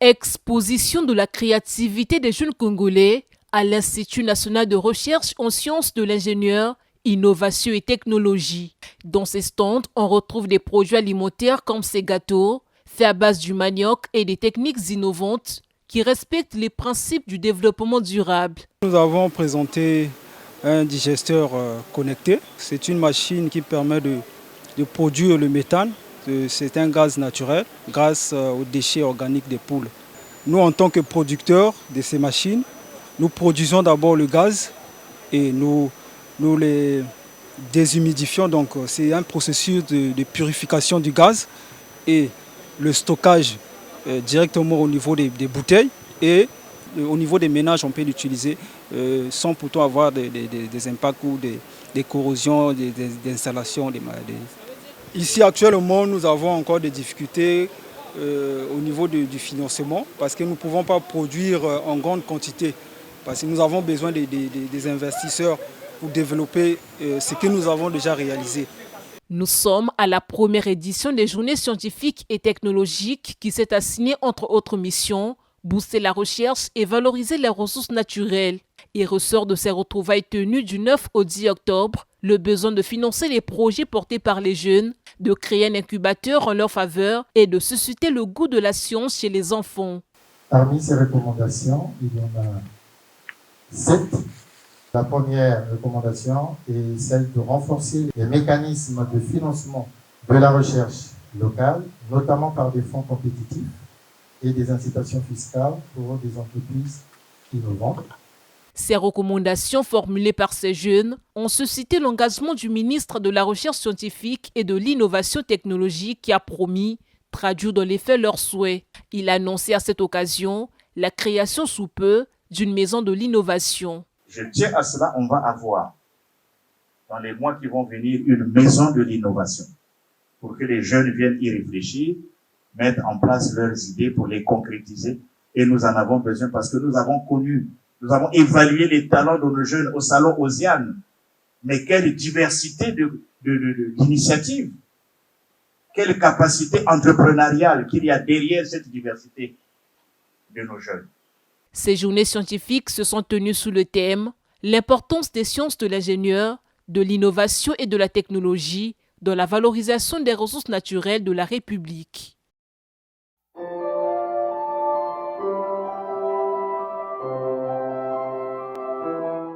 Exposition de la créativité des jeunes Congolais à l'Institut national de recherche en sciences de l'ingénieur, innovation et technologie. Dans ces stands, on retrouve des produits alimentaires comme ces gâteaux, faits à base du manioc et des techniques innovantes qui respectent les principes du développement durable. Nous avons présenté un digesteur connecté. C'est une machine qui permet de produire le méthane. C'est un gaz naturel grâce aux déchets organiques des poules. Nous, en tant que producteurs de ces machines, nous produisons d'abord le gaz et nous les déshumidifions. Donc c'est un processus de purification du gaz et le stockage directement au niveau des bouteilles, et au niveau des ménages on peut l'utiliser sans pourtant avoir des impacts ou des corrosions, des installations. Ici actuellement nous avons encore des difficultés au niveau du financement parce que nous ne pouvons pas produire en grande quantité parce que nous avons besoin des investisseurs pour développer ce que nous avons déjà réalisé. Nous sommes à la première édition des journées scientifiques et technologiques qui s'est assignée entre autres missions, booster la recherche et valoriser les ressources naturelles. Il ressort de ces retrouvailles tenues du 9 au 10 octobre le besoin de financer les projets portés par les jeunes, de créer un incubateur en leur faveur et de susciter le goût de la science chez les enfants. Parmi ces recommandations, il y en a 7. La première recommandation est celle de renforcer les mécanismes de financement de la recherche locale, notamment par des fonds compétitifs et des incitations fiscales pour des entreprises innovantes. Ces recommandations formulées par ces jeunes ont suscité l'engagement du ministre de la Recherche scientifique et de l'innovation technologique qui a promis, traduire dans les faits leurs souhaits. Il a annoncé à cette occasion la création sous peu d'une maison de l'innovation. Je tiens à cela, on va avoir dans les mois qui vont venir une maison de l'innovation pour que les jeunes viennent y réfléchir, mettre en place leurs idées pour les concrétiser. Et nous en avons besoin parce que nous avons évalué les talents de nos jeunes au salon Osiane. Mais quelle diversité d'initiatives, quelle capacité entrepreneuriale qu'il y a derrière cette diversité de nos jeunes. Ces journées scientifiques se sont tenues sous le thème « L'importance des sciences de l'ingénieur, de l'innovation et de la technologie dans la valorisation des ressources naturelles de la République ».